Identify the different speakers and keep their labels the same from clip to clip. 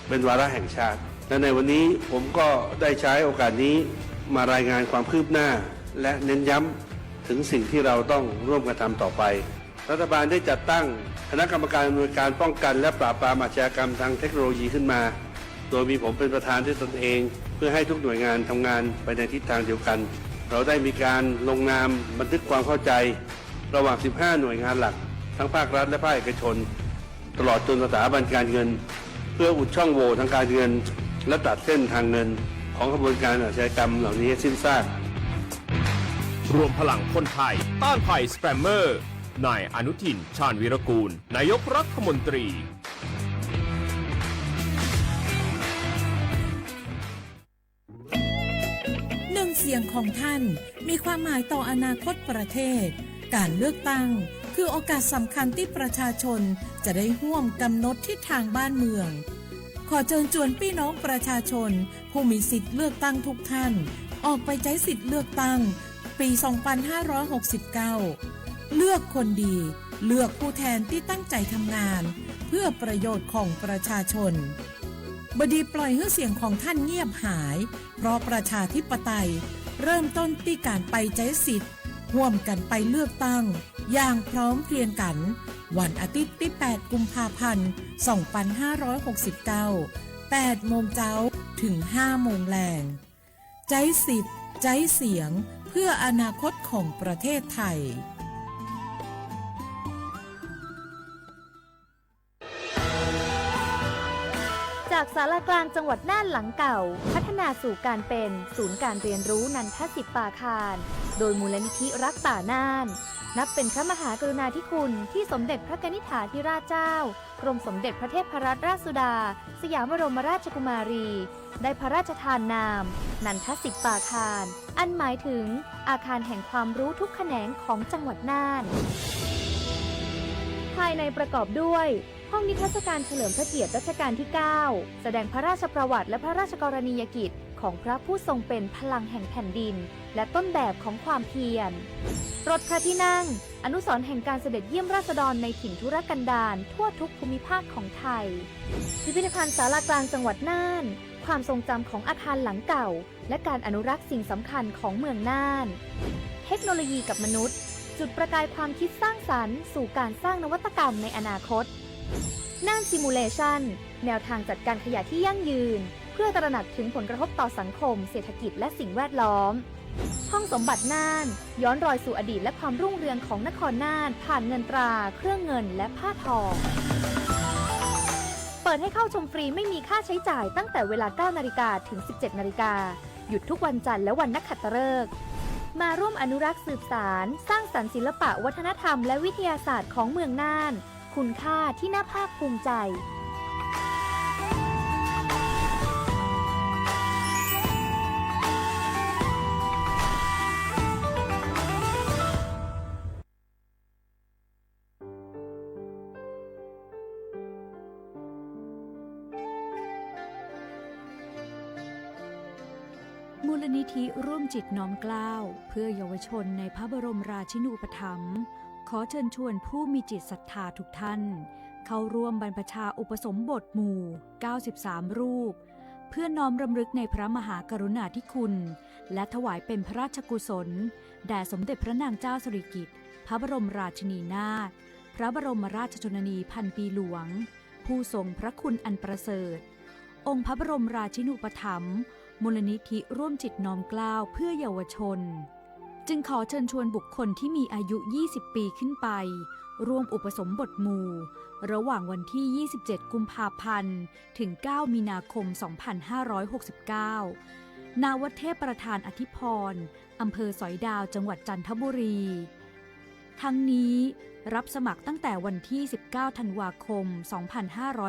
Speaker 1: เป็นวาระแห่งชาติและในวันนี้ผมก็ได้ใช้โอกาสนี้มารายงานความคืบหน้าและเน้นย้ำถึงสิ่งที่เราต้องร่วมกันทำต่อไปรัฐบาลได้จัดตั้งคณะกรรมการอำนวยการป้องกันและปราบปรามอาชญากรรมทางเทคโนโลยีขึ้นมาโดยมีผมเป็นประธานด้วยตนเองเพื่อให้ทุกหน่วยงานทำงานไปในทิศทางเดียวกันเราได้มีการลงนามบันทึกความเข้าใจระหว่าง 15 หน่วยงานหลักทั้งภาครัฐและภาคเอกชนตลอดจนสถาบันการเงินเพื่ออุดช่องโหว่ทางการเงินและตัดเส้นทางเงินของขบวนการอาชญากรรมเหล่านี้ให้สิ้นซาก
Speaker 2: รวมพลังคนไทยต้านภัยสแปมเมอร์นายอนุทินชาญวีรกูลนายกรัฐมนตรี
Speaker 3: หนึ่งเสียงของท่านมีความหมายต่ออนาคตประเทศการเลือกตั้งคือโอกาสสำคัญที่ประชาชนจะได้ร่วมกำหนดทิศทางบ้านเมืองขอเชิญชวนพี่น้องประชาชนผู้มีสิทธิ์เลือกตั้งทุกท่านออกไปใช้สิทธิ์เลือกตั้งปี 2569 เลือกคนดีเลือกผู้แทนที่ตั้งใจทำงานเพื่อประโยชน์ของประชาชนบดีปล่อยให้เสียงของท่านเงียบหายเพราะประชาธิปไตยเริ่มต้นที่การไปใช้สิทธิ์ร่วมกันไปเลือกตั้งอย่างพร้อมเพรียงกันวันอาทิตย์ที่ 8 กุมภาพันธ์ 2569 8 โมงเช้าถึง 5 โมงแลงใช้สิทธิ์ใช้เสียงเพื่ออนาคตของประเทศไทย
Speaker 4: จากศาลากลางจังหวัดน่านหลังเก่าพัฒนาสู่การเป็นศูนย์การเรียนรู้นันทศิษย์ปาคารโดยมูลนิธิรักป่าน่านนับเป็นพระมหากรุณาธิคุณที่สมเด็จพระกนิษฐาธิราชเจ้ากรมสมเด็จพระเทพรัตนราชสุดาสยามบรมราชกุมารีได้พระราชทานนามนันทศิษย์ปาคารอันหมายถึงอาคารแห่งความรู้ทุกแขนงของจังหวัดน่านภายในประกอบด้วยห้องนิทรรศการเฉลิมพระเกียรติรัชกาลที่ 9 แสดงพระราชประวัติและพระราชกรณียกิจของพระผู้ทรงเป็นพลังแห่งแผ่นดินและต้นแบบของความเพียรรถพระที่นั่งอนุสรณ์แห่งการเสด็จเยี่ยมราษฎรในถิ่นทุรกันดารทั่วทุกภูมิภาคของไทยพิพิธภัณฑ์ศาลากลางจังหวัดน่านความทรงจำของอาคารหลังเก่าและการอนุรักษ์สิ่งสำคัญของเมืองน่านเทคโนโลยีกับมนุษย์จุดประกายความคิดสร้างสรรค์สู่การสร้างนวัตกรรมในอนาคตน่านซิมูเลชันแนวทางจัดการขยะที่ยั่งยืนเพื่อตระหนักถึงผลกระทบต่อสังคมเศรษฐกิจและสิ่งแวดล้อมห้องสมบัติน่านย้อนรอยสู่อดีตและความรุ่งเรืองของนครน่านผ่านเงินตราเครื่องเงินและผ้าทองเปิดให้เข้าชมฟรีไม่มีค่าใช้จ่ายตั้งแต่เวลา 9 นาฬิกาถึง 17 นาฬิกาหยุดทุกวันจันทร์และวันนักขัตฤกษ์มาร่วมอนุรักษ์สืบสานสร้างสรรค์ศิลปะวัฒนธรรมและวิทยาศาสตร์ของเมืองน่านคุณค่าที่น่าภาคภูมิใจ
Speaker 5: มูลนิธิร่วมจิตน้อมเกล้าเพื่อเยาวชนในพระบรมราชินูปถัมภ์ขอเชิญชวนผู้มีจิตศรัทธาทุกท่านเข้าร่วมบรรพชาอุปสมบทหมู่ 93 รูปเพื่อน้อมรำลึกในพระมหากรุณาธิคุณและถวายเป็นพระราชกุศลแด่สมเด็จพระนางเจ้าสิริกิติ์พระบรมราชินีนาถพระบรมราชชนนีพันปีหลวงผู้ทรงพระคุณอันประเสริฐองค์พระบรมราชินูปถัมภ์มูลนิธิร่วมจิตน้อมเกล้าเพื่อเยาวชนจึงขอเชิญชวนบุคคลที่มีอายุ 20 ปีขึ้นไปร่วมอุปสมบทหมู่ระหว่างวันที่ 27 กุมภาพันธ์ ถึง 9 มีนาคม 2569 ณ วัดเทพประธานอธิพรอำเภอสอยดาว จังหวัดจันทบุรี ทั้งนี้รับสมัครตั้งแต่วันที่ 19 ธันวาคม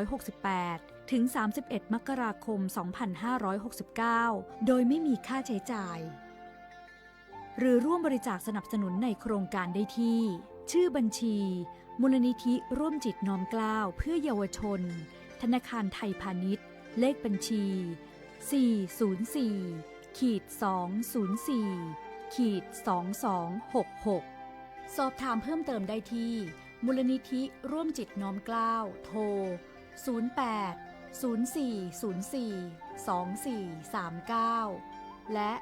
Speaker 5: 2568 ถึง 31 มกราคม 2569 โดยไม่มีค่าใช้จ่ายหรือร่วมบริจาคสนับสนุนในโครงการได้ที่ชื่อบัญชีมูลนิธิร่วมจิตน้อมเกล้าเพื่อเยาวชนธนาคารไทยพาณิชย์เลขบัญชี 404-204-2266 สอบถามเพิ่มเติมได้ที่มูลนิธิร่วมจิตน้อมเกล้าโทร 08 04042439 และ 0851148900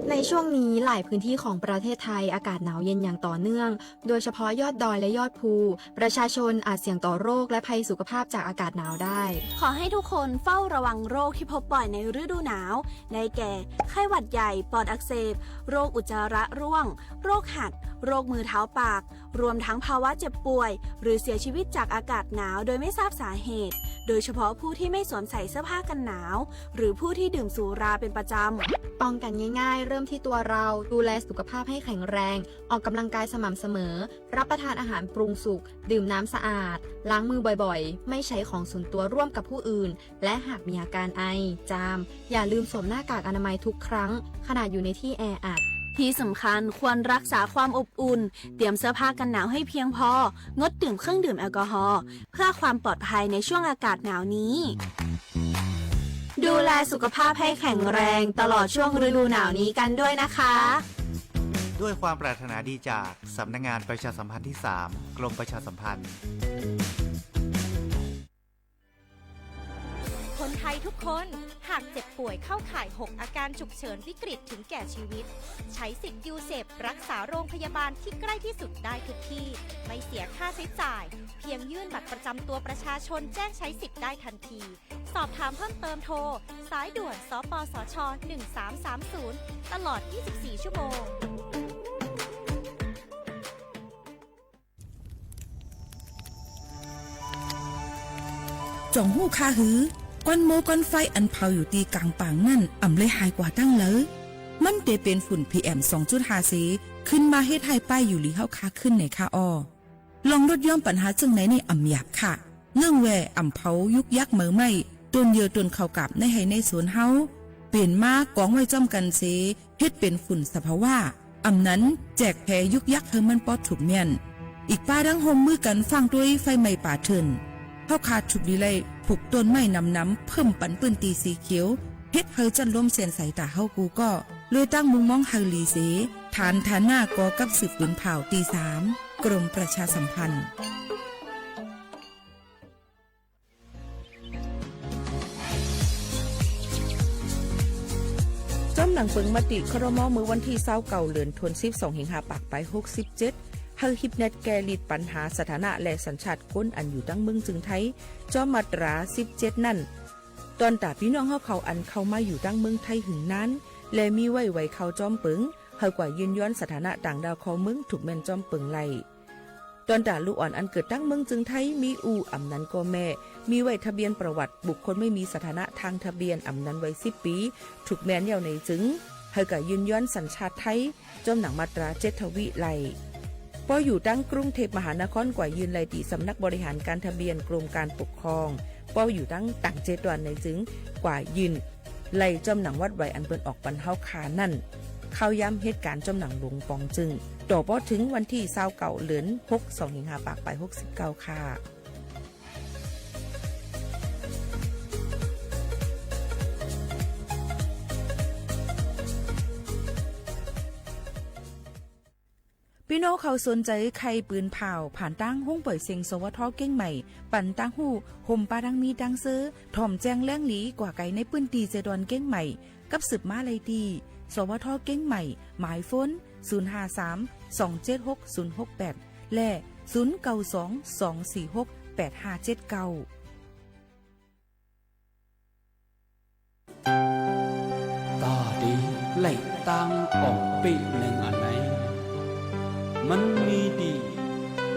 Speaker 6: ในช่วงนี้หลายพื้นที่ของประเทศไทยอากาศหนาวเย็นอย่างต่อเนื่องโดยเฉพาะยอดดอยและยอดภูประชาชนอาจเสี่ยงต่อโรคและภัยสุขภาพจากอากาศหนาวได้
Speaker 7: ขอให้ทุกคนเฝ้าระวังโรคที่พบบ่อยในฤดูหนาวได้แก่ไข้หวัดใหญ่ปอดอักเสบโรคอุจจาระร่วงโรคหัดโรคมือเท้าปากรวมทั้งภาวะเจ็บป่วยหรือเสียชีวิตจากอากาศหนาวโดยไม่ทราบสาเหตุโดยเฉพาะผู้ที่ไม่สวมใส่เสื้อผ้ากันหนาวหรือผู้ที่ดื่มสุราเป็นประจำ
Speaker 6: ป้องกันง่ายๆเริ่มที่ตัวเราดูแลสุขภาพให้แข็งแรงออกกำลังกายสม่ำเสมอรับประทานอาหารปรุงสุกดื่มน้ำสะอาดล้างมือบ่อยๆไม่ใช้ของส่วนตัวร่วมกับผู้อื่นและหากมีอาการไอจามอย่าลืมสวมหน้ากากอนามัยทุกครั้งขณะอยู่ในที่แออัด
Speaker 7: ที่สำคัญควรรักษาความอบอุ่นเตรียมเสื้อผ้ากันหนาวให้เพียงพองดดื่มเครื่องดื่มแอลกอฮอล์เพื่อความปลอดภัยในช่วงอากาศหนาวนี้ดูแลสุขภาพให้แข็งแรงตลอดช่วงฤดูหนาวนี้กันด้วยนะคะ
Speaker 8: ด้วยความปรารถนาดีจากสำนักงานประชาสัมพันธ์ที่ 3 กรมประชาสัมพันธ์
Speaker 9: คนไทยทุกคนหากเจ็บป่วยเข้าข่าย 6 อาการฉุกเฉินวิกฤตถึงแก่ชีวิตใช้สิทธิ์ยูเซปรักษาโรงพยาบาลที่ใกล้ที่สุดได้ทุกที่ไม่เสียค่าใช้จ่ายเพียงยื่นบัตรประจำตัวประชาชนแจ้งใช้สิทธิ์ได้ทันทีสอบถามเพิ่มเติมโทรสายด่วนสปสช1330ตลอด24ชั่วโมง
Speaker 3: จ่องหู้คาหือก้อนโมก้อนไฟอันเผาอยู่ตีกลางป่างนั่นอ่ำเลยหายกว่าตั้งเลยมันเตเป็นฝุ่น PM 2.5 สีขึ้นมาเฮ็ดให้ป้ายอยู่หลีเฮาคาขึ้นในคาออลองลดย่อมปัญหาจึงไหนในอ่ำหยาบค่ะเนื่องแวอ่ำเผายุกยักเหมือไม่ต้นเยอต้นเข้ากับในให้ในสวนเฮาเปลี่ยนมากกองไว้จ้อมกันเสเฮ็ดเป็นฝุ่นสภาวะอ่ำนั้นแจกแพยุกยักเฮอมันปอดถูกเมียนอีกป้าดังโฮมมือกันฟังด้วยไฟไหม้ป่าเถินเฮาขาดถูกดีเลยผูกต้นไม้น้ำเพิ่มปันปืนตีสีเขียวเฮ็ดเฮอจันล้มเสียนใส่ตาเฮากูก็เลยตั้งมุงมองเฮาลีเสฐานหน้ากอกับสืบปืนเผาตี 3กรมประชาสัมพันธ์จ้อมหนังเปิงมติครม.มือวันที่29เดือนธันวาคม12สิงหาคมปากไป67เฮาฮิปเน็ตแกลิดปัญหาสถานะและสัญชาติคนอันอยู่ตั้งเมืองจึงไทยจอมมาตรา17นั่นตอนตาพี่น้องเขาอันเข้ามาอยู่ตั้งเมืองไทยหึงนั้นและมีไว้เขาจอมเปิงเฮากว่ายืนย้อนสถานะต่างดาวของเมืองถูกแม่นจอมเปิงไล่ตอนตาลูกอ่อนอันเกิดตั้งเมืองจึงไทยมีอำนั้นก็แม่มีไว้ทะเบียนประวัติบุคคลไม่มีสถานะทางทะเบียนอำนั้นไว้10ปีถูกแม่นยาวในจึงเฮากว่ายืนย้อนสัญชาติไทยจอมหนังมาตรา7ทวิไล่พออยู่ตั้งกรุงเทพมหานครกว่ายืนไล่ตีสำนักบริหารการทะเบียนกรมการปกครองพออยู่ตั้งต่าง7วันในจึงกว่ายืนไล่จอมหนังวัดไว้อันเปิ้นออกปันเฮาคานั่นเข้าย้ำเหตุการณ์จอมหนังหลวงปองจึงต่อพอถึงวันที่29เดือน6 2สิงหาคมไป69ค่ะพี่น้องเขาสนใจใครปืนเผาผ่านตั้งห้องเปิดเซ็งสวทเก้งใหม่ปั่นตั้งหูห่มปาดังมีดังเซอถ่อมแจ้งแล้งหลีกว่าไก่ในปืนตีเจดอนเก้งใหม่กับสืบมาไลดีสวทเก้งใหม่หมายฟ้น053-276-068และ0922468579
Speaker 10: ตาดีไหลตั้งออกปีหนึ่งอันไหนมันมีดี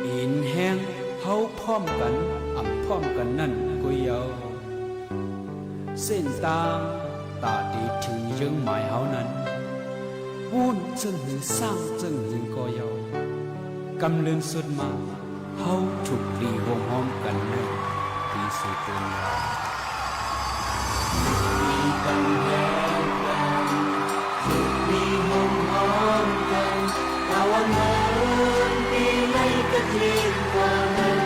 Speaker 10: อินแห้งเฮาพร้อมกันอ่ำพร้อมกันนั่นก็ยาวเส้นตางตาดีถึงยังหมายเฮานั้นวุ่นจึงหึงสร้างจึงหึงก็ยาวกำเลือนสุดมาเฮาถูกปรีวงห้อมกันในปีสุดยาวมีกันแห้งกันถูกปรีวงห้อมกันแต่ว่าเงินปีไหนก็ทิ้งกว่านั้น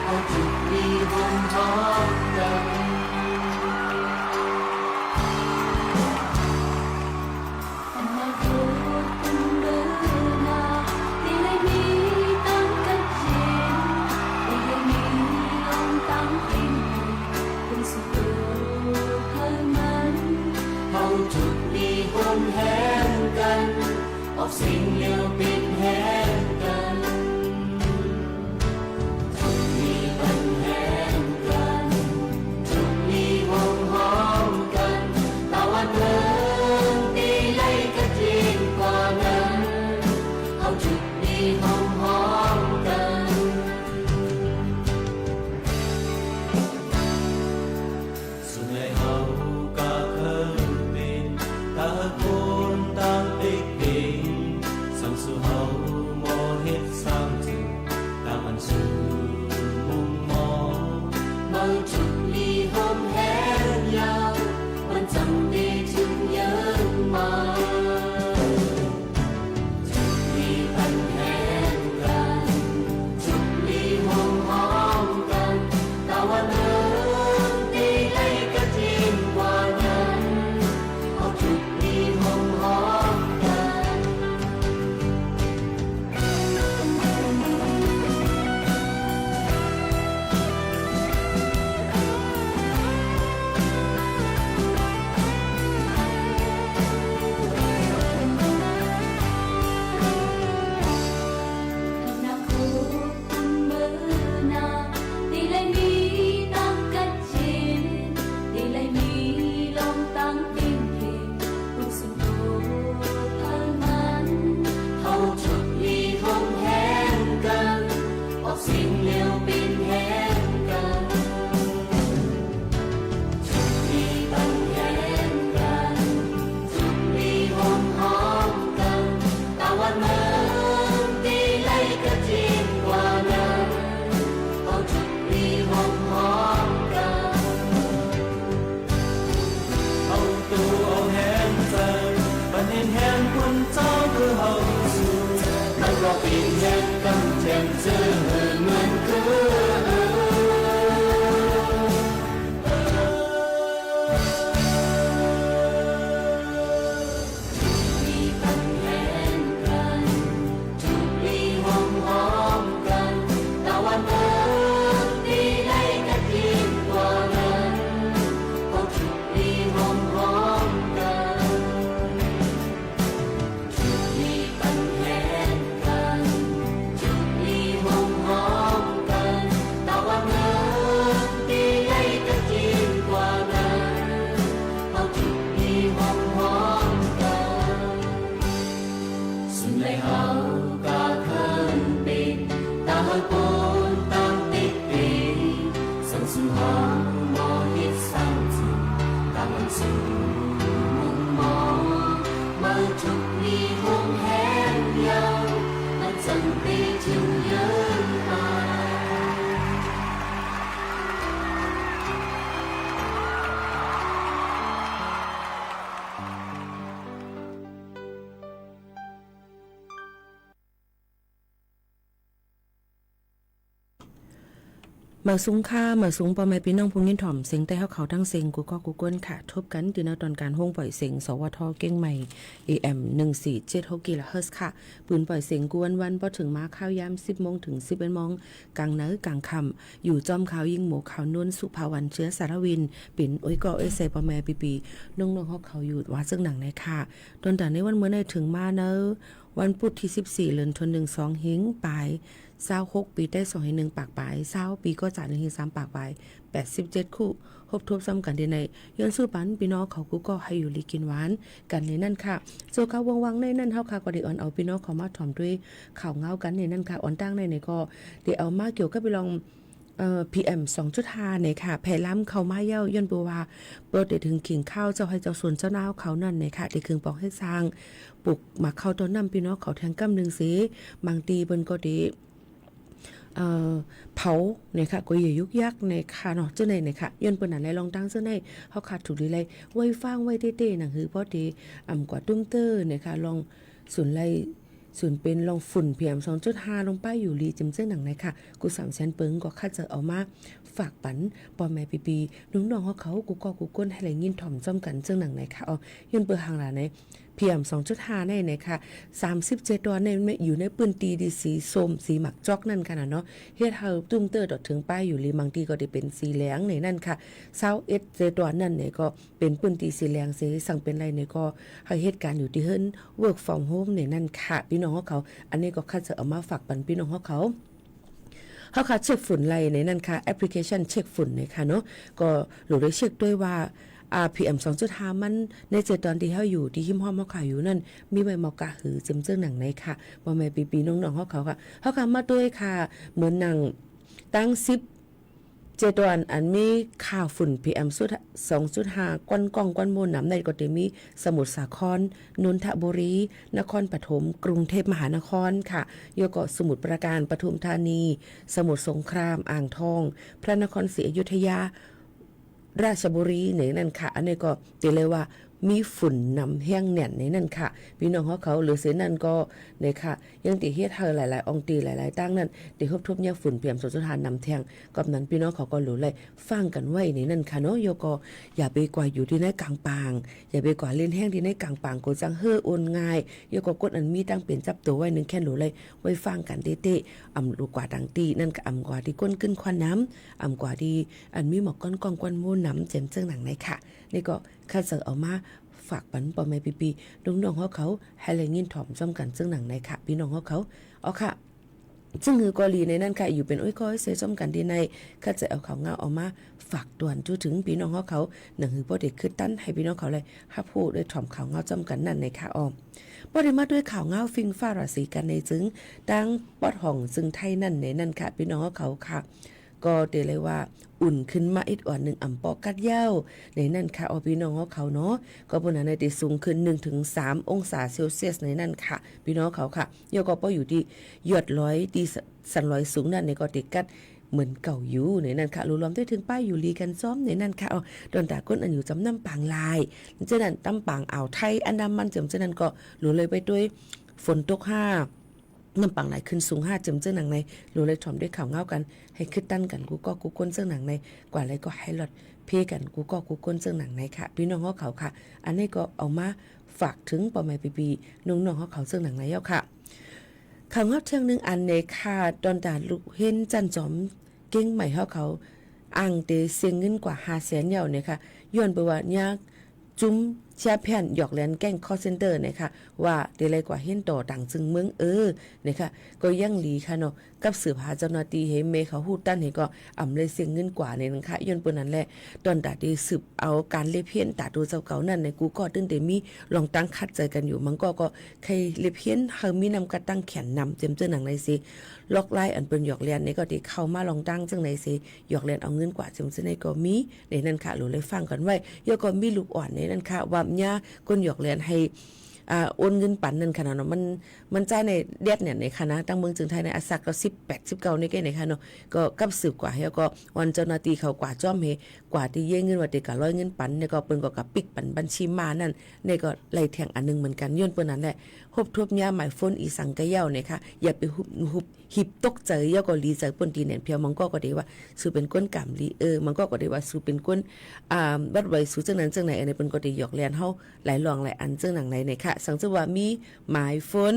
Speaker 10: เอาถูกปรีวงห้อมกัน
Speaker 11: มาสูงค่ามาสูงปอแม่พี่น้องผู้ยินถ่อมเสียงแต่เขาทั้งเสียงกูก็กูก้นค่ะทบกันตีนตอนการห้องปล่อยเสียงสวทเก้งใหม่ AM 1476กิโลเฮิรตซ์ค่ะปืนปล่อยเสียงกวนวันพอถึงมาข้าวยาม10 โมงถึง 11 โมงกลางเนื้อกลางค่ำอยู่จอมข่าวยิงหมูข่าวนวลสุภาวันเชื้อสารวินปิ่นอ้อยก็เอเซปอแม่ปีน้องๆเขาอยู่ว่าซึ่งหนังในค่ะตอนแต่ในวันเมื่อในถึงมาเนอะวันพุธที่14เดือนธันวาคม2หิงปลาย26ปีได้2ให้1ปากปลาย20ปีก็จ่าย1ให้3ปากปลาย87คู่ครบทบซ้ำกันในย้อนสู้ปันพี่น้องเขาก็ให้อยู่ลีกินหวานกันในนั่นค่ะโซเขาวังในนั่นเฮาค่ะก็ได้อ่อนเอาพี่น้องเขามาถ่อมด้วยข่าวเงากันในนั่นค่ะอ่อนตั้งในก็ได้เอามาเกี่ยวกับไปลองPM 2.5 เนี่ยค่ะแผ่ล้ำเข้ามาเย้าย้อนบัวว่าเปิดได้ถึงขิงข้าวเจ้าให้เจ้าสวนเจ้านาเขานั่นเนี่ยค่ะได้คืนปองให้สร้างปลูกหมักเข้าต้นน้ำพี่น้องเขาแทงกำนึงสิบางตีเปิ้นก็ดีเผาเนี่ยค่ะก็อย่ายุกยักในค่ะเนาะเจ้าในค่ะย้อนเปิ้นนั่นแลลองตั้งเจ้าในเฮาขาดถูกดีเลยไว้ฟังไว้เต้ๆหนังหือพอดีกว่าตุ้มเตอร์เนี่ยค่ะลองสุนไลส่วนเป็นลองฝุ่น PM 2.5 ลงป้ายอยู่ลีจิมเจ้าหนังไหนค่ะกู3แสนเปิงก็ค่าจะเอามาฝากปันปอแม่ปีน้องๆเขากูก็กูก้นให้ไหลยินถ่อมจ้อมกันเจ้าหนังไหนค่ะย้อนเปิดหางหลาไหน PM 2.5 ในค่ะ37ตัวในอยู่ในปืนตีดีสีส้มสีหมักจอกนั่นค่ะเนาะเฮ็ดเฮาตุ้มเตอร์ดอถึงป้ายอยู่ลีบางทีก็ได้เป็นสีเหลืองในนั่นค่ะ21เจตัวนั่นเนี่ยก็เป็นปืนตีสีเหลืองสีสั่งเป็นไรเนี่ยก็ให้เหตุการณ์อยู่ที่เฮิรน work from home ในนั่นค่ะพี่น้องเขาอันนี้ก็คัดจะเอามาฝากปันพี่น้องเขาค่ะเช็คฝุ่นไรในนั่นค่ะแอปพลิเคชันเช็คฝุ่นเนี่ยค่ะเนาะก็หรือได้เช็คด้วยว่าPM 2.5 มันในเจตอนที่เฮาอยู่ที่หิมห้อมเฮาขายอยู่นั่นมีใบหมอกกะหือเจิมเจิ้งหนังในค่ะบ่แม่ปีๆน้องๆเฮาเขาค่ะเฮาค่ะมาด้วยค่ะเหมือนหนังตั้ง10เจตอนอันมีค่าฝุ่น PM 2.5 ก้อนกองก้อนมูลน้ำในก็จะมีสมุทรสาครนนทบุรีนครปฐมกรุงเทพมหานครค่ะยก็สมุทรปราการปทุมธานีสมุทรสงครามอ่างทองพระนครศรีอยุธยาราชบุรีในนั่นค่ะอันนี้ก็ตีเลยว่ามีฝุ่นนำแห้งแน่นในนั่นค่ะพี่น้องเขาหรือเสนั่นก็เนี่ยค่ะยังติเฮ็ดเธอหลายๆองค์ตีหลายๆตั้งนั่นติครบทุบเนี่ยฝุ่นเปี่ยมสุดทานนำแทงกับนั้นพี่น้องเขาก็รู้เลยฟังกันไว้ในนั่นค่ะเนาะโยก็อย่าไปกว่าอยู่ที่ในกลางปางอย่าไปกว่าเล่นแห้งที่ในกลางปางก็จังเฮ่อโอนง่ายโยก็กดอันมีตั้งเป็นจับตัวไว้นึงแค่รู้เลยไว้ฟังกันเต้ๆอำลูกกว่าดังตีนั่นก็อำกว่าที่ก้นขึ้นควันน้ำอำกว่าที่อันมีหมอกก้อนกองกวนมูน้ำเจ็มเจิ้งหนังในค่ะนี่ก็คัดเสเอามาฝากปันปอแม่ปีๆน้องๆเขาให้แรงยินถ่อมซ่อมกันซึ่งหนังในค่ะพี่น้องเขาเอาค่ะซึ่งคือกอลีในนั้นค่ะอยู่เป็นอ้อยก้อยเซซ่อมกันดีในก็จะเอาข่าวเงาออกมาฝากด่วนจูถึงพี่น้องเขาหนังคือบ่ได้คือตั้นให้พี่น้องเขาเลยฮับพูดด้วยถ่อมข่าวเงาจ้อมกันนั่นในค่ะออมบ่ได้มาด้วยข่าวเงาฟิงฟ้าราศีกันในจึงดังปอดห่องซึ่งไทยนั่นในนั่นค่ะพี่น้องเขาค่ะก็เดเลยว่าอุ่นขึ้นมาอีกอ่อนหนึ่งอ่ำปอกัดเย้าในนั่นค่ะเอาพี่น้องเขาเนาะก็บนนั้นได้สูงขึ้น 1-3 องศาเซลเซียสในนั่นค่ะพี่น้องเขาค่ะยก็ปออยู่ที่ยอดร้อยที่สันร้อยสูงนั่นในก็ติดกัดเหมือนเก่าอยู่ในนั่นค่ะรวมได้ถึงป้ายอยู่ลีกันซ้อมในนั่นค่ะเอาโดนตาก้นอันอยู่จำน้ำปางลายเจ้านั่นตำปางอ่าวไทยอันดามันเจ้านั่นก็รู้เลยไปด้วยฝนตกน้ำปังไหลขึ้นสูง5เจ้าหนังในรู้เลยถ่อมด้วยข่าวเงากันให้ขึ้นตั้นกันกูก้นเจ้าหนังในกว่าอะไรก็ให้หลอดเพกันกูก้นเจ้าหนังในค่ะพี่น้องเขาค่ะอันนี้ก็เอามาฝากถึงปอแม่ปีน้องเขาเจ้าหนังในเย้าค่ะข่าวเงาเที่ยงนึงอันในค่ะตอนตาลูกเห็นจันจอมเก่งใหม่เขาอ่างเตเสียงเงินกว่า500,000เย้าเนี่ยค่ะย้อนไปว่ายากจุ้มเชียแผ่นหยอกแลนแก้งคอลเซ็นเตอร์นะคะว่าได้เลยกว่าเห็นต่อต่างจึงเมืองนะคะก็ยังหลีค่ะเนาะกับสืบหาเจ้าหน้าที่เฮเมเขาฮู้ตั้นให้ก็อำเลยเสียงเงินกว่าในนั้นค่ะย้อนเปิ้นนั้นแหละตอนตาได้สืบเอาการเลเพียนตาดูเจ้าเก่านั่นในกูก็ตึ้งได้มีลองตั้งคัดใจกันอยู่มันก็ใครเลเพียนเฮามีนำกระตั้งแขนนำเต็มเจ้าหนังในสิล็อกไล่อันเปิ้นหยอกแลนนี่ก็ได้เข้ามาลองตั้งจังในสิหยอกแลนเอาเงินกว่าจังซี่ในก็มีในนั้นค่ะรู้เลยฟังกันไว้ยก็มีลูกอ่อนในนั้นค่ะว่าญาคนหยอกแลนให้โอนเงินปันนั่นค่ะเนาะมันจ่ายในเด็ดเนี่ยในคณะตั้งเมืองจึงไทยในอาสักก็18 19นี่แก่ในค่ะเนาะก็กับสืบกว่าแล้วก็วันเจ้าหน้าที่เขากว่าจ้อมเฮกว่าที่เย่เงินว่าติกะร้อยเงินปันเนี่ยก็เปิ้นก็กับปิกปันบัญชีมานั่นนี่ก็ไล่แทงอันนึงเหมือนกันย้อนเปิ้นนั้นแหละฮบทบยาหมายฝนอีสังกะเย้าเนี่ยค่ะอย่าไปหุบหิบตกใจเย้าก็ลีใจเปิ้นตีแหนเพียวมันก็ได้ว่าสู้เป็นก้นกำลีมันก็ได้ว่าสู้เป็นก้นวัดไว้สู้จังนั้นจังไหนอันนี้เปิ้นก็ได้หยอกแลนเฮาหลายรองหลายอันจังหนังไหนเนี่ยค่ะสังว่ามีหมายฝน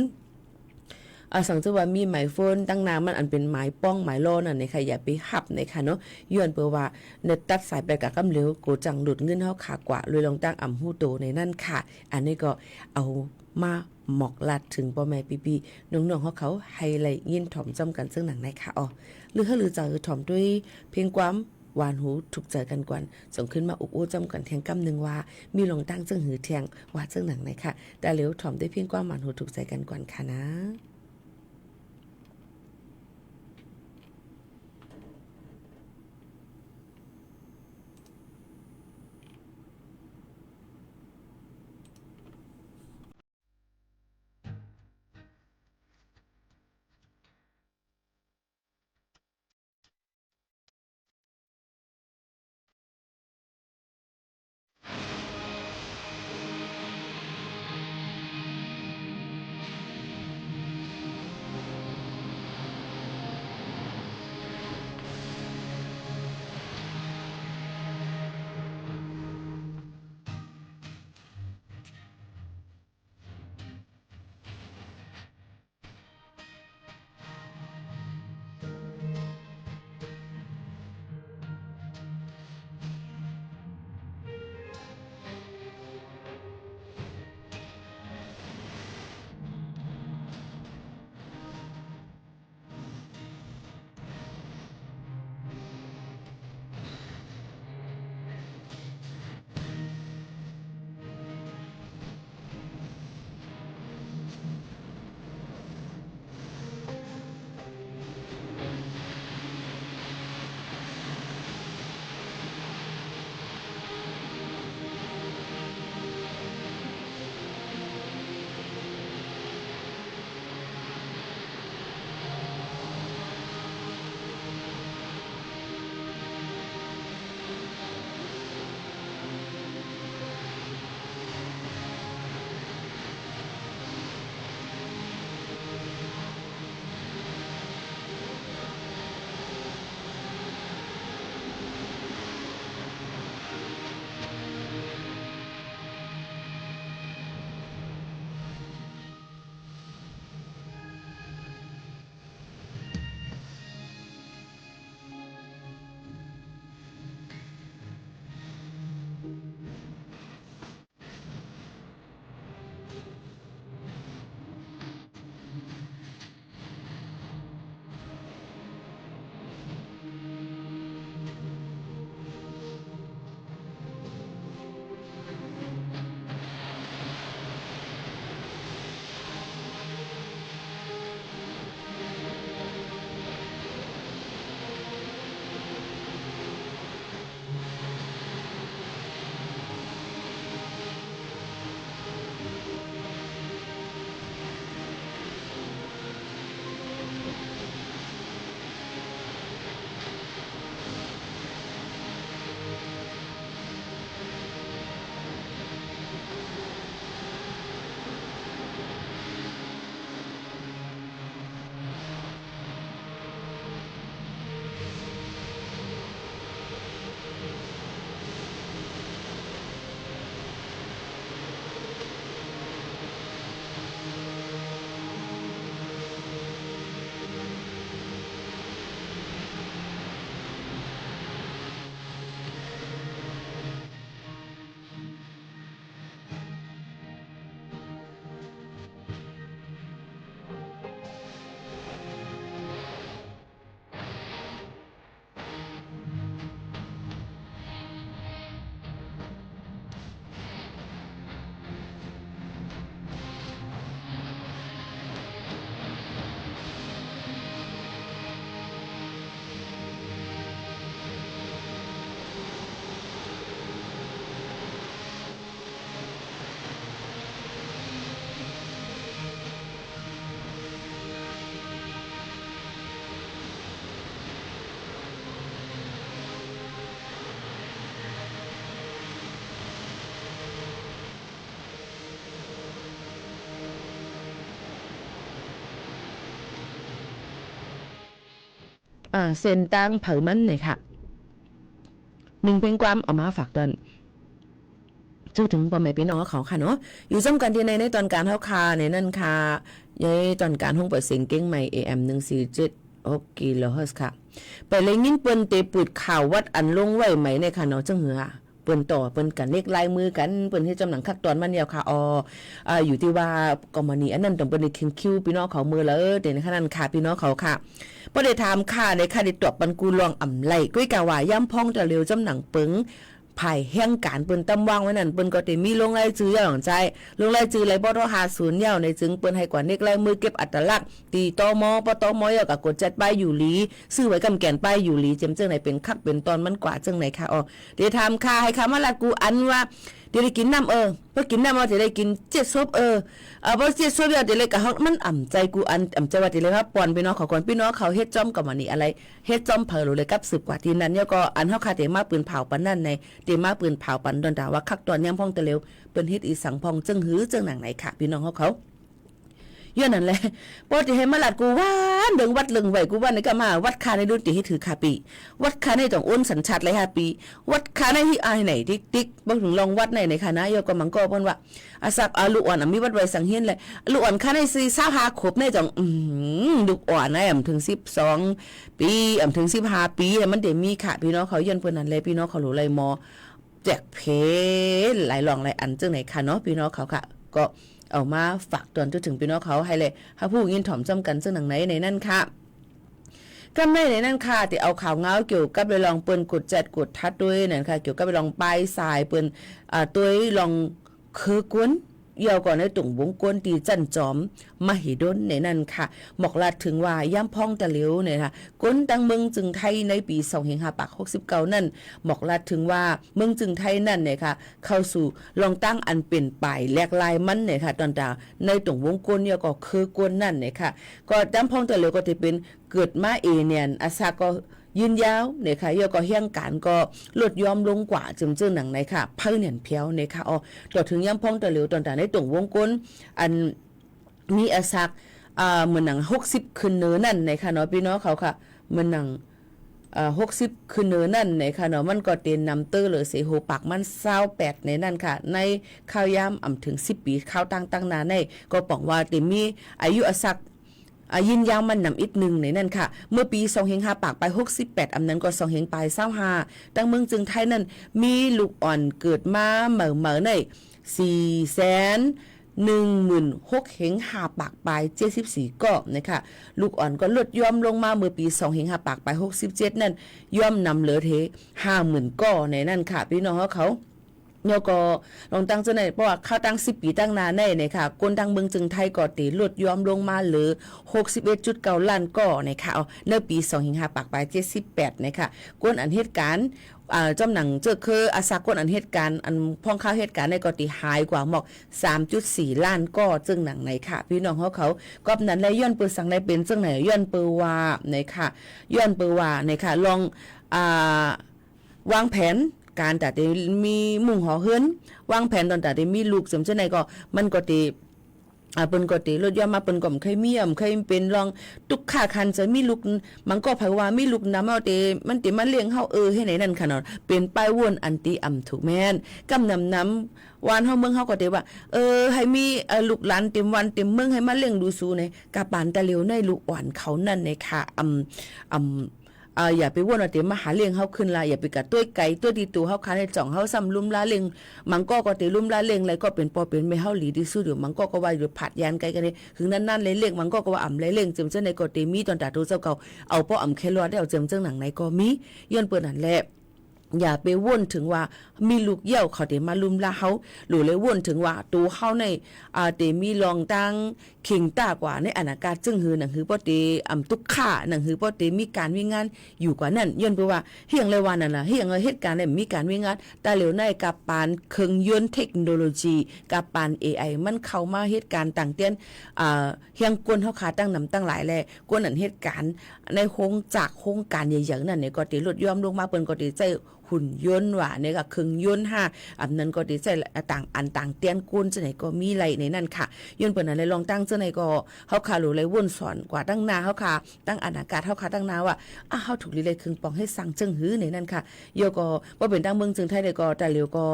Speaker 11: สังเกตว่ามีหมายฝนตั้งน้ำมันอันเป็นหมายป้องหมายโลนั่นในค่ะอย่าไปหับในค่ะเนาะย้อนเปว่าเน็ตตัดสายไปกับกำเหลวโกจังหลุดเงินเฮาขากว่าเลยลองตั้งอ่ำหูโตในนั่นค่ะอันนี้ก็เอามาหมอกลัดถึงพ่อแม่ปีน้องๆเขาให้ไล่ยินถ่อมจ้ำกันซึ่งหนังในค่ะหรือจะถ่อมด้วยเพียงความหวานหูถูกใจกันกวนส่งขึ้นมาอุกอู้จำกันแทงกำหนึ่งว่ามีลงตั้งจึงหือแทงว่าจึงหนังไหนค่ะแต่เหลียวถ่อมได้เพียงความหวานหูถูกใจกันกวนค่ะนะ เส้นตั้งเผามันเนี่ยค่ะ1เพลงความเอามาฝากตอนจูถึงพ่อแม่พี่น้องเขาค่ะเนาะอยู่ซ้ำกันที่ในตอนการเฮาคาในนั่นค่ะในตอนการห้องเปิดเสียงเก้งใหม่ AM 147กิโลเฮิรตซ์ค่ะไปเลยยินเปิ้นเตปุดข่าววัดอันลงไว้ไหมในค่ะเนาะจังหือเปิ้นต่อเปิ้นกันเลขลายมือกันเปิ้นเฮ็ดจำหนังคักตอนมันยาวค่ะอยู่ที่ว่าก็มานี่อันนั้นต้องเปิ้นได้คิวพี่น้องเขามือแล้วเดี๋ยวในขณะนั้นค่ะพี่น้องเขาค่ะบ่ได้ถามค่ะในค่ะได้ตอบปันกูลองอ่ำไหลก้อยกะว่าย่ำพ่องจะเร็วจำหนังปึงภายแห่งการเปิ้นตำวางไว้นั่นเปิ้นก็ได้มีลงรายชื่ออย่างใจลงรายชื่อไรบ่ท50ยาวในจึงเปิ้นให้กว่าเลขลายมือเก็บอัตลักษณ์ตีตมปตมยก็กดจัดป้ายอยู่หลีซื้อไว้กำแก่นป้ายอยู่หลีเจังไหนเป็นคักเป็นตอนมันกว่าจังไหนค่ะเดี๋ยวถามค่ะให้ค่ะมาลัดกูอันว่าเดี๋ยวได้กินน้ำพอกินน้ำมาเดี๋ยวได้กิน7ซบพอ7ซบเดี๋ยวได้กะฮอกมันอ่ำใจกูอันอ่ำใจว่าเดี๋ยวเลยครับปอนพี่น้องเขาก่อนพี่น้องเขาเฮ็ดจ้อมกับมันนี่อะไรเฮ็ดจ้อมเผาเลยกับสืบกว่าที่นั้นเนี่ยก็อันเฮาค่ะเตมาปืนเผาปันนั่นในเตมาปืนเผาปันดอนดาว่าคักตอนย่ำพ่องตะเร็วเปิ้นเฮ็ดอีสังพองจึงหือจึงหนังไหนค่ะพี่น้องเขาย้อนนั่นแหละปอติให้มาลัดกูว่านเดิงวัดลึงไว้กูว่าในก็มาวัดคาในดูติให้ถือคาปีวัดคาในต้องอ้นสัญชาติเลย5ปีวัดคาในที่อายไหนติ๊กบ่ถึงลองวัดในคณะยก็มังก็เพิ่นว่าอาศักลูกอ่อนมีวัดไว้สังเฮียนเลยลูกอ่อนคาใน45ขวบในจังลูกอ่อนนะถึง12ปีถึง15ปีมันได้มีค่ะพี่น้องเขาย้อนเพิ่นนั่นแหละพี่น้องเขารู้เลยมอแจกเพหลายหลองหลายอันจังไหนค่ะเนาะพี่น้องเขาค่ะก็เอามาฝากตอนถึงพี่น้องเขาให้เลยถ้าผู้ยินถ่อมจำกันซึ่งหนังไหนในนั่นค่ะก็ไม่ในนั่นค่ะที่เอาข่าวเงาเกี่ยวกับไปลองเปิ้นกดจัดกดทัดด้วยนั่นค่ะเกี่ยวกับไปลองปลายสายเปิ้นตัวลองคือกวนเยาวก่อนในตุ่งวงกวนตีจันจอมมหิดลในนั่นค่ะบอกลาถึงว่าย่ำพ่องตะเหลียวเนี่ยค่ะก้นดังเมืองจึงไทยในปี2569นั่นบอกลาถึงว่าเมืองจึงไทยนั่นเนี่ยค่ะเข้าสู่ลองตั้งอันเป็นป่ายแหลกลายมันเนี่ยค่ะตอนตาในตุ่งวงกวนเนี่ยก็คือกวนนั่นเนี่ยค่ะก็ย่ำพ่องตะเหลียวก็จะเป็นเกิดมาเนี่ยอาซาก็ยืนยาวเนี่ยค่ะยก็เฮียงการก็ลดยอมลงกว่าจึงหนังในค่ะเพิ่นเห็นเพียวเนี่ยค่ะต่อถึงย่ำพ่องตะเหลียวตอนตาในตุ่งวงกลอันมีอาซักเหมือนหนัง60คืนเนื้อนั่นในค่ะเนาะพี่น้องเขาค่ะเหมือนหนัง60คืนเนื้อนั่นในค่ะเนาะมันก็เต็นนำเตอร์หรือเสโหปากมัน28ในนั่นค่ะในข้าวยามถึง10ปีข้าวตั้งนาในก็บอกว่าเต็มมีอายุอาซักยินยาวมันนำอีกหนึ่งในนั่นค่ะเมื่อปี25ปากไป68นั้นก็2ปลาย25ตั้งเมืองจึงไทยนั่นมีลูกอ่อนเกิดมาเหม่อใน416,000เฮง5ปากปลาย74ก็นะคะลูกอ่อนก็ลดย่อมลงมาเมื่อปี25ปากปลาย67นั่นย่อมนำเหลือเท50,000ก็ในนั่นค่ะพี่น้องเขาโยก็ลองตั้งเจ้าในเพราะว่าเข้าตั้ง10ปีตั้งนานในค่ะกนทางเมืองจึงไทยก็ตีลดยอมลงมาเหลือ 61.9 ล้านก่อนะคะในปี25ปากปลาย78นะคะกนอันเหตุการณ์จำหนังเจอคืออาสากลอันเหตุการณ์อันพ้องข้าวเหตุการณ์ในก็ตีหายกว่าหมอก 3.4 ล้านก็จึงหนังไหนค่ะพี่น้องเขาก็นั้นและย้อนเปิดสังในเป็นจึงไหนย้อนเปิดว่าในค่ะย้อนเปิดว่าในค่ะลองวางแผนการแต่ได้มีมุ่งหอเฮือนวางแผนตอนแต่ได้มีลูกสมเช่นไหนก็มันก็ตีเปิ้นก็ตีลดย่อมมาเปิ้นก็เคยมีเคยเป็นลองตุกค่าคันจะมีลูกมันก็ภายว่ามีลูกนำเอาเตมันติมาเลี้ยงเฮาให้ไหนนั่นค่ะเนาะเป็นป้ายวนอันติถูกแม่นกำนำวานเฮาเมืองเฮาก็ได้ว่าให้มีลูกหลานเต็มวันเต็มเมืองให้มาเลี้ยงดูสูในกะปานตะเหลียวในลูกอ่อนเขานั่นในค่ะอย่าไปว่นว่าเตมาหาเลี้ยงเฮาขึ้นละอย่าไปกัดตัวไก่ตัวดีตัวเฮาคาในจ่องเฮาซ้ำลุ่มลาเลี้ยงมังก็เตลุ่มลาเลี้ยงอะไรก็เป็นปอเป็นไม่เฮาหลีที่สุดเดี๋ยวมังก็ว่าอยู่ผัดยานไก่กันนี่ถึงนั้นๆเลยเลี้ยงมังก็ว่าอ่ำเลยเลี้ยงจึงจังในก็เตมีตอนตาตัวเจ้าเก่าเอาป้ออ่ำแครอได้เอาจังหนังไหนก็มีย้อนเปิ้นนั่นแหละอย่าไปว่นถึงว่ามีลูกเยี่ยวเขาเตมาลุมลาเฮาหรือเลยว่นถึงว่าตัวเฮาในเตมีลองตั้งเข่งตากว่าในอนาคตจึงหือหนังหือป้อเตตุกข่าหนังหือป้อเตมีการวิงานอยู่กว่านั้นย้อนไปว่าเฮียงเลยว่านั่นล่ะเฮียงเหตุการณ์เนี่ยมีการวิงานแต่เหลียวในกับปานเครื่องยนต์เทคโนโลยีกับปาน AI มันเข้ามาเหตุการณ์ต่างเตี้ยนเฮียงกวนเฮาขาตั้งนำตั้งหลายแลกวนนั้นเหตุการณ์ในโครงการใหญ่ๆนั่นเนี่ยก็เตลดย่อมลงมาเปิ้นก็เตใจ หุ่นยนต์ว่าเนี่ยก็เครื่องยนต์อันนั้นก็ได้ใช้ต่างอันต่างเตียนกุนจังไหนก็มีไหลในนั้นค่ะย้อนเปิ้นอะไรลองตั้งจังไหนก็เฮาค่ะรู้เลยวนสอนกว่าตั้งนาเฮาค่ะตั้งอากาศเฮาค่ะตั้งนาว่าเฮาถูกลีเลยเครื่องปองให้สั่งจึงหื้อในนั้นค่ะโยก็บ่เป็นตั้งเมืองจึงไทยได้ก็แต่เหลียวก็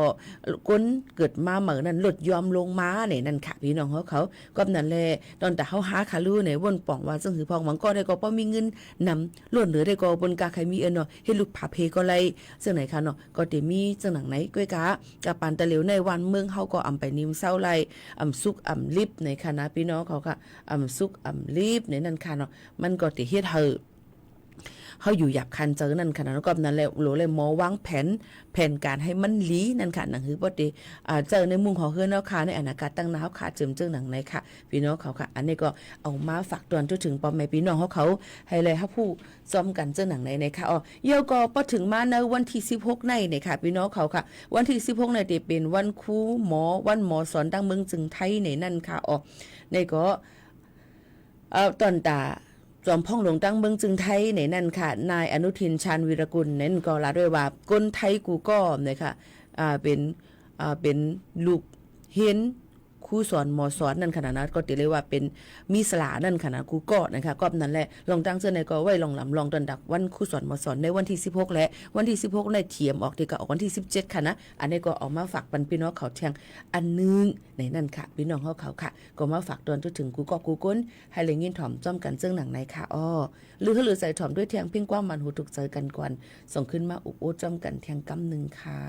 Speaker 11: ก้นเกิดมาเหมือนนั้นลดยอมลงมาในนั้นค่ะพี่น้องเขาก็นั่นแหละตอนแต่เฮาหาคารู้ในวนป่องว่าจึงหือพองมันก็ได้ก็บ่มีเงินนำล้วนเหลือได้ก็บนกาใครมีเนาะเฮ็ดลูกผาเพก็เลยซึ่งไหนค่ะเนาะก็ได้มีจังหนังไหนก้วยกะกับปานตะเหลียวในวันเมืองเฮาก็อำไปนิ่มเศร้าไลสุกลิบในคณะพี่น้องเขาค่ะสุกลิบในนั้นค่ะเนาะมันก็ได้เฮ็ดเขาอยู่หยับคันเจอนั่นค่ะแล้วก็นั่นแหละโหลเลยมอวางแผนการให้มันลีนั่นค่ะหนังหือบ่ได้เจอในมุมของเฮือนเนาะค่ะในอนาคตตั้งนาวค่ะเจิมเจิงหนังไหนค่ะพี่น้องเขาค่ะอันนี้ก็เอามาฝากตอนจนถึงปอมแม่พี่น้องเขาให้เลยครับผู้ซ้อมกันเจิงหนังไหนค่ะเยาก็พอถึงมาในวันที่16ในค่ะพี่น้องเขาค่ะวันที่16ในจะเป็นวันครูหมอวันหมอสอนตั้งเมืองจึงไทยในนั่นค่ะในก็ตอนตาจอมพ่องหลวงตั้งเมืองจึงไทยในนั่นค่ะนายอนุทินชาญวีรกุลนั้นก็ลาด้วยว่าคนไทยกูก็เนี่ยค่ะเป็นลูกเห็นครูสอนหมอสอนนั่นขนาดนั้นก็ติเลยว่าเป็นมีสลานั่นขนาดครูก็นะคะก็นั่นแหละลองตั้งเสื้อในก็ไว้ลองลำลองตอนดักวันครูสอนหมอสอนในวันที่16และวันที่16ในเถียมออกที่ก็ออกวันที่17ค่ะนะอันนี้ก็ออกมาฝากปันพี่น้องเขาเทียงอันนึงในนั่นค่ะพี่น้องเขาค่ะก็มาฝากตอนจนถึงกูก็กูก้นให้เลยยินถ่อมจ้อมกันเสื้อหนังในค่ะหรือใส่ถ่อมด้วยเทียงเพียงกว้างมันหูถูกใจกันก่อนส่งขึ้นมาอุบอุจ้อมกันเทียงกำนึงค่ะ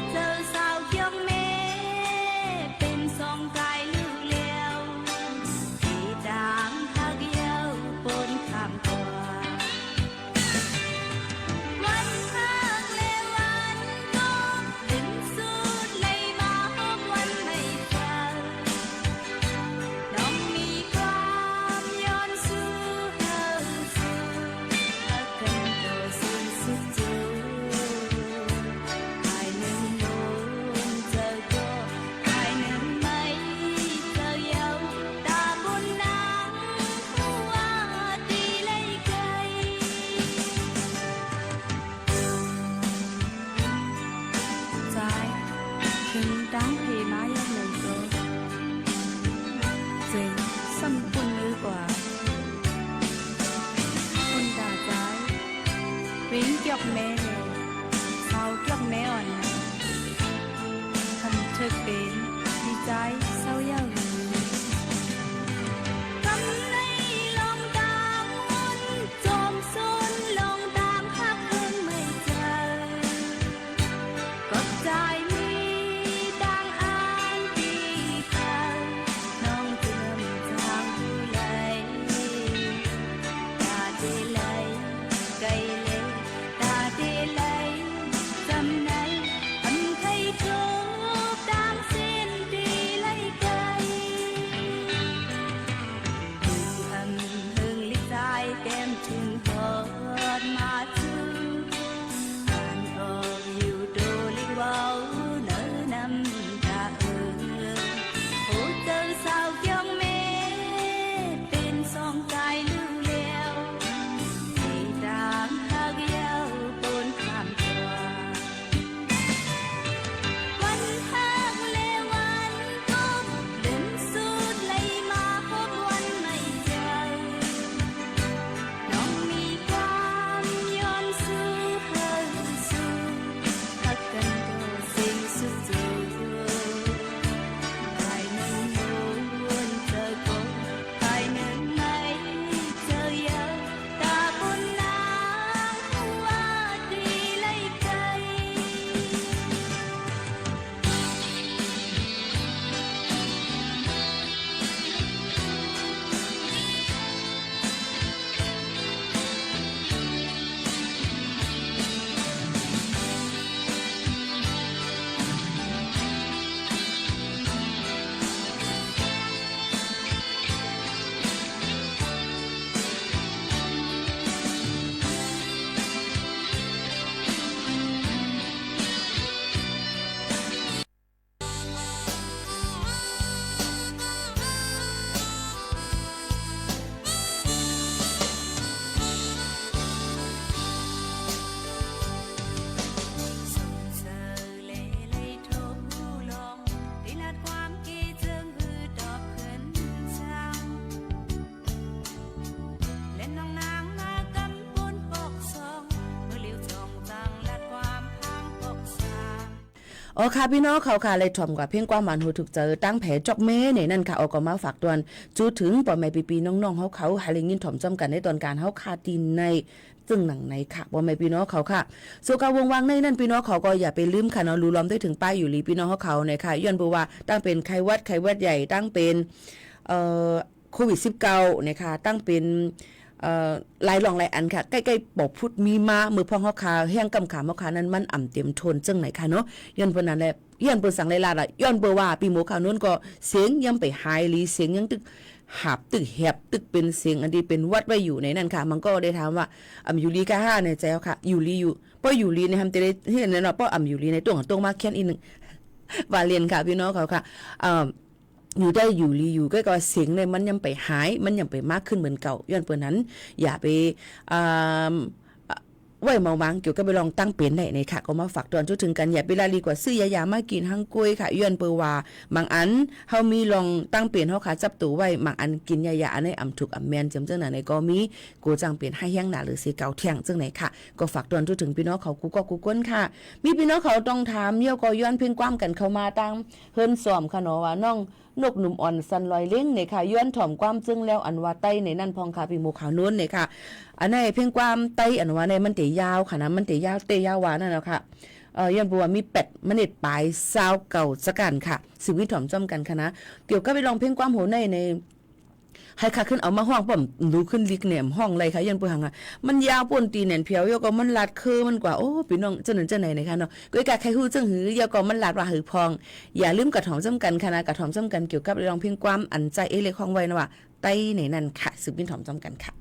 Speaker 7: Hãy subscribe cho kênh Ghiền Mì Gõ để không bỏ lỡ
Speaker 11: อ๋อค่ะพี่น้องเขาค่ะเลยถ่อมกว่าเพียงกว่ามันหูถูกเจอตั้งแผลจอกแม่ในนั่นค่ะเอาก็มาฝากตวนจูถึงปอแม่ปีๆน้องๆเขาหาเลิงินถ่อมจำกันในตอนการเฮาคาดินในซึ่งหนังในค่ะปอแม่พี่น้องเขาค่ะส่วนการวงวางในนั่นพี่น้องเขาก็อย่าไปลืมค่ะเนาะรู้ล้อมได้ถึงป้ายอยู่ลีพี่น้องเขาเนี่ยค่ะย้อนบ่ว่าตั้งเป็นไข้หวัดใหญ่ตั้งเป็นโควิด19นะคะตั้งเป็นหลายรองหลายอันค่ะใกล้ๆบอกพุดมีมามือพองเฮาคาแห้งกำขาเฮาคานั้นมันอ่ำเต็มทนจังไหนค่ะเนาะย้อนเพิ่นนั้นแหละย้อนเปิ้นสั่งหลายๆล่ะย้อนเปิ้นว่าปีหมูขาวนู้นก็เสียงยังไปหายลีเสียงยังตึกหับตึกแหบตึกเป็นเสียงอันที่เป็นวัดไว้อยู่ในนั้นค่ะมันก็ได้ถามว่าอยู่ลีกะห้าในใจค่ะอยู่ลีอยู่ป้ออยู่ลีในทำจะได้เห็นเนาะป้ออยู่ลีในตัวของตรงมาแค่นอีนึงว่าเรียนค่ะพี่น้องเขาค่ะอยู่ได้อยู่รีอยู่ก็เสียงในมันยังไปหายมันยังไปมากขึ้นเหมือนเก่าย้อนเปิดนั้นอย่าไปไว้เมามังเกี่ยวกับไปลองตั้งเปลี่ยนได้ในค่ะก็มาฝากตอนจุดถึงกันอย่าไปลาลีกว่าซื้อยามากินหังกล้วยค่ะย้อนเปว่าบางอันเฮามีลองตั้งเปลี่ยนเฮาขาจับตัวไว้บางอันกินยาอันในถูกแมนจำจังไหนในก็มีกูจังเปลี่ยนให้แห้งหนาหรือสีเก่าเที่ยงจังไหนค่ะก็ฝากตอนจุดถึงพี่น้องเขากูก้นค่ะมีพี่น้องเขาต้องถามเยี่ยวก็ย้อนเพ่งความกันเข้ามาตั้งเฮิรนซ้อมค่ะเนาะว่าน้องนกหนุ่มอ่อนสันลอยเล้งเนี่ยค่ะย้อนถ่อมความจึงแล้วอันว่าไต้ในนั่นพองค่ะพี่หมูขาวนู้นเนี่ยค่ะอันนี้เพียงความไต้อันว่าในมันเตยาวค่ะนะมันเตยาวหวานนั่นแหละค่ะย้อนบัวมีเป็ดมันเน็ดปลายซาวเก่าสกันค่ะสิวิถ่อมจ้อมกันค่ะนะเกี่ยวกับไปลองเพียงความโหในให้ค่ะขึ้นเอามาห้องป้อมดูขึ้นลิกแหนมห้องไรค่ะยันปูหังอ่ะมันยาวป่นตีแหนนเพียวยก็มันลาดคือมันกว่าโอ้พี่น้องเจ้าหนึ่งเจ้าไหนนะคะเนาะก็กะใครฮู้จังหือยก็มันลาดว่าหือพองอย่าลืมกระถอมจ้ำกันค่ะนะกระถอมจ้ำกันเกี่ยวกับลองเพียงความอันใจเอเล็กห้องไว้นะว่าไต้ในนั่นค่ะสืบบินถอมจ้ำกันค่ะ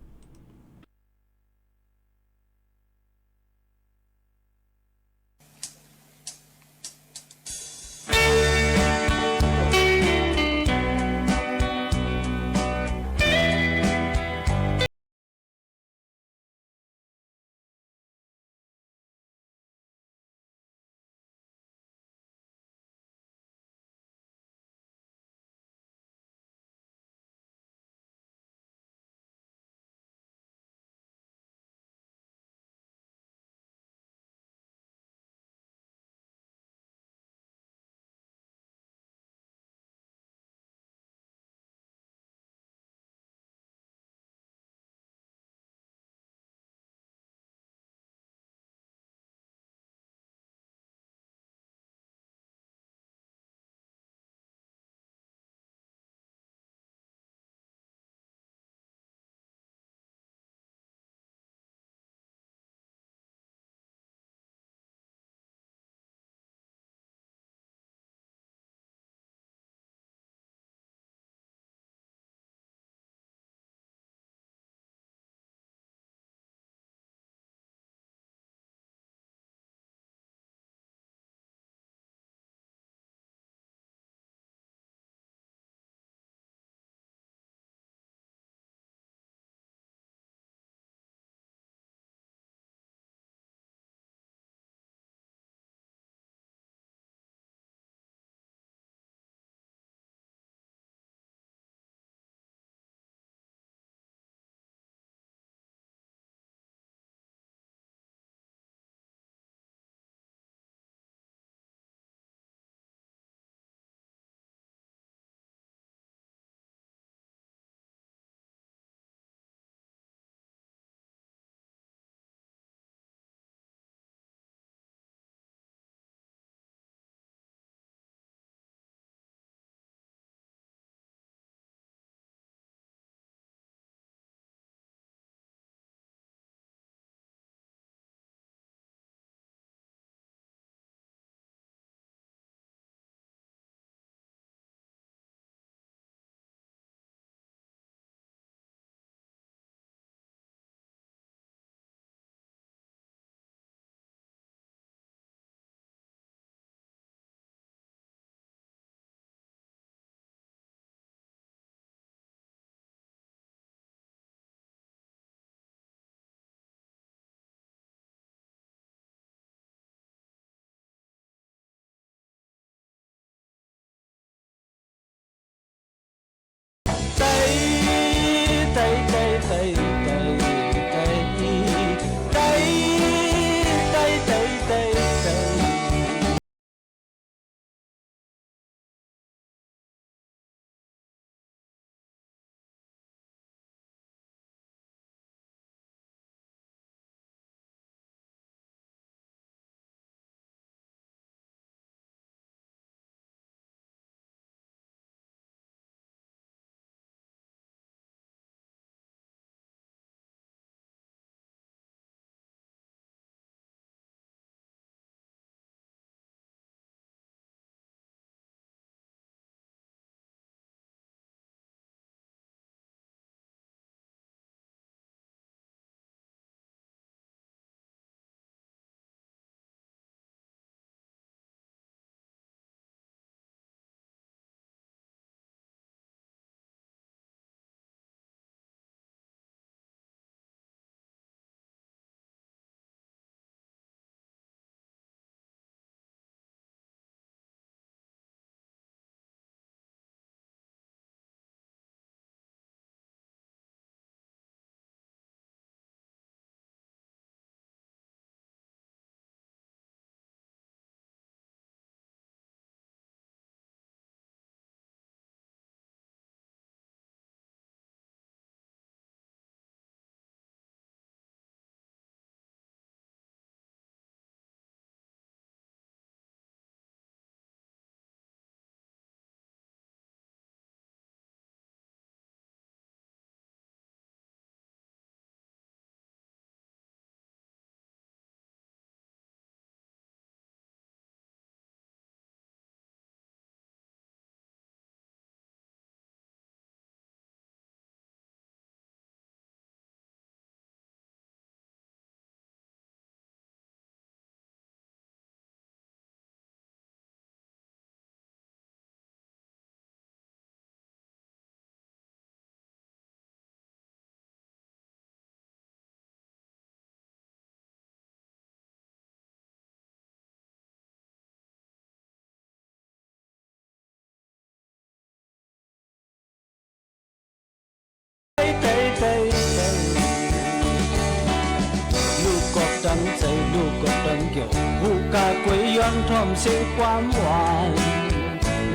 Speaker 10: ยอมถ่อมสื่อความหวาน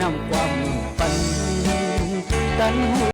Speaker 10: นำความปันกันหู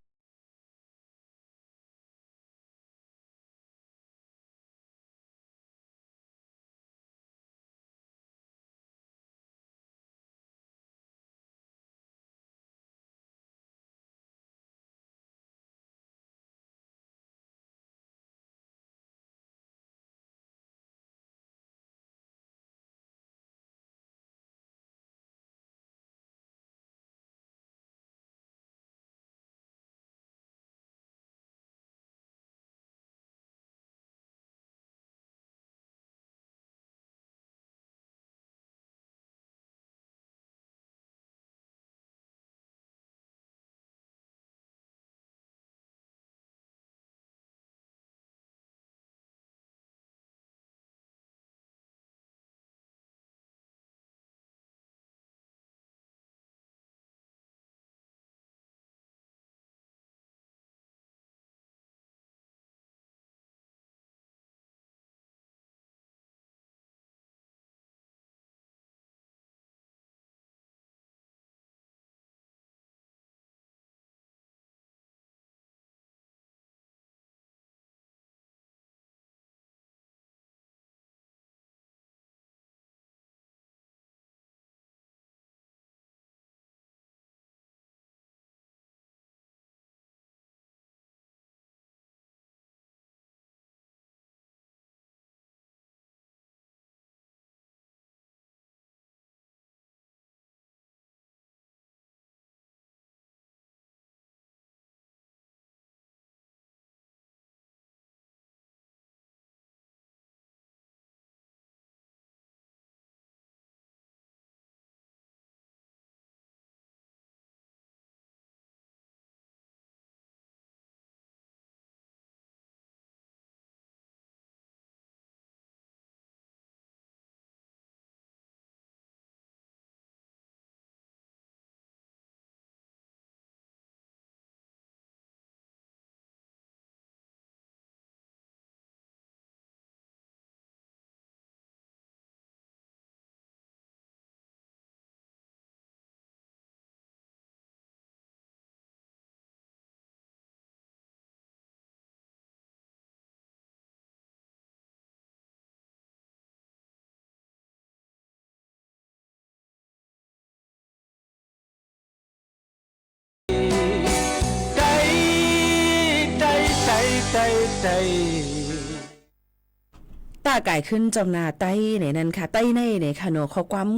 Speaker 11: ตาไก่ขึ้นจำนาไต้ไหนนั่นค่ะไต้ในไหนค่ะเนาะเขาความ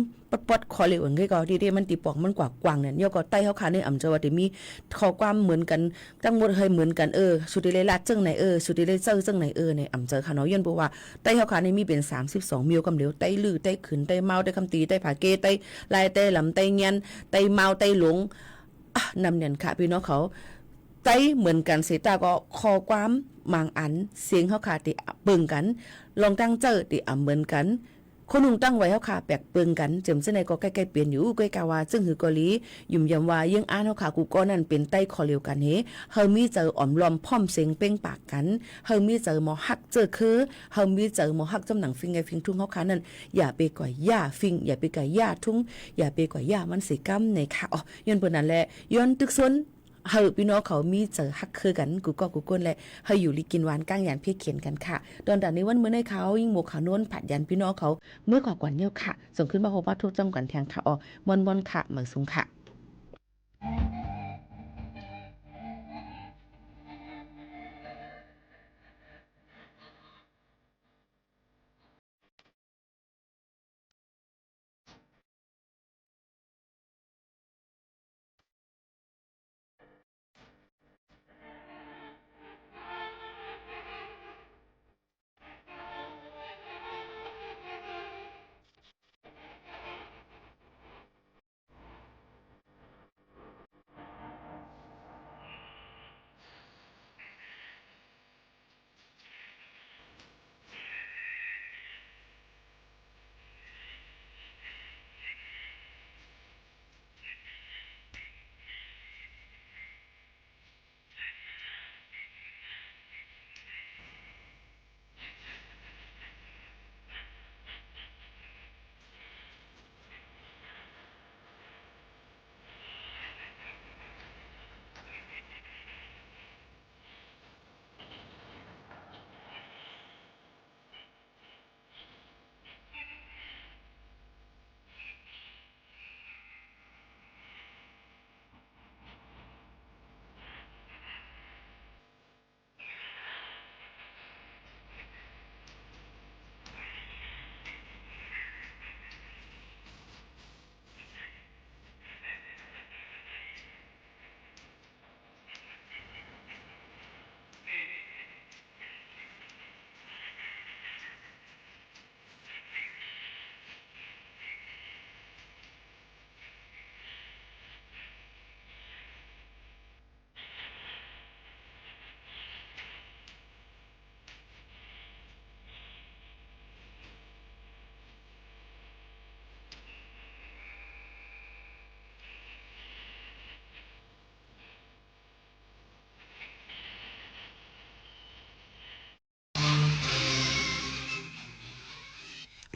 Speaker 11: ปดขอเหลวก็ดีๆมันตีปอกมันกว่ากวางเนี่ยก็ไต้เขาค่ะในอำเจว่าที่มีข้อความเหมือนกันทั้งหมดให้เหมือนกันสุดที่เลยลาดจังไหนสุดที่เลยเจ้าจังไหนในอำเจค่ะเนาะย้อนบอกว่าไต้เขาค่ะในมีเป็น32มิวกำเหลวไต้ลือไต้ขืนไต้เมาไต้คำตีไต้ผาเกไต้ลายไต้ลำไต้เงียนไต้เมาไต้หลงนำเนี่ยค่ะพี่น้องเขาไต้เหมือนกันเสียตาก็ข้อความบางอันเสียงเขาค่ะที่เบิ่งกันลองตั้งเจอที่เหมือนกันคนหุงตั้งไว้เขาค่ะแปลกเปิงกันเจิมเส้นในก็ใกล้ๆเปลี่ยนอยู่ใกล้กาวาซึ่งหือกอลียุ่มยำว่ายังอ่านเขาค่ะกูก็นั่นเป็นไต้คอเลียวกันเฮามีเจออ่อมลอมพร้อมเสียงเป้งปากกันเฮามีเจอหมอฮักเจอคือเฮามีเจอหมอฮักจำหนังฟิงไงฟิงทุ่งเขาค่ะนั่นอย่าไปก่อยย่าฟิงอย่าไปก่อยย่าทุ่งอย่าไปก่อยย่ามันสิกำในค่ะย้อนเปิ้นนั่นแหละย้อนตึกซนเฮาพี่น้องเขามีเจอฮักคือกันกูก็กูก้นแหละเฮาอยู่ลิกินหวานก้างยันเพียเขียนกันค่ะตอนนี้วันมื้อในเขายิ่งหมกขาวโน้นผัดยันพี่น้องเขาเมื่อกว่าเนี่ยค่ะส่งขึ้นมาพบว่าทุกจังกันแทงค่ะมอนๆค่ะเหมือนสูงค่ะ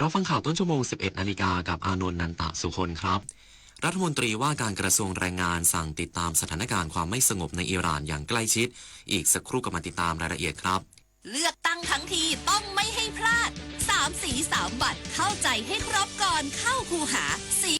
Speaker 12: เราฟังข่าวต้นชั่วโมง 11 นาฬิกากับอานนท์นันตะสุคนครับรัฐมนตรีว่าการกระทรวงแรงงานสั่งติดตามสถานการณ์ความไม่สงบในอิหร่านอย่างใกล้ชิดอีกสักครู่ก็มาติดตามรายละเอียดครับ
Speaker 13: เลือกตั้งทั้งทีต้องไม่ให้พลาด3 สี 3 บัตรเข้าใจให้ครบก่อนเข้าคูหา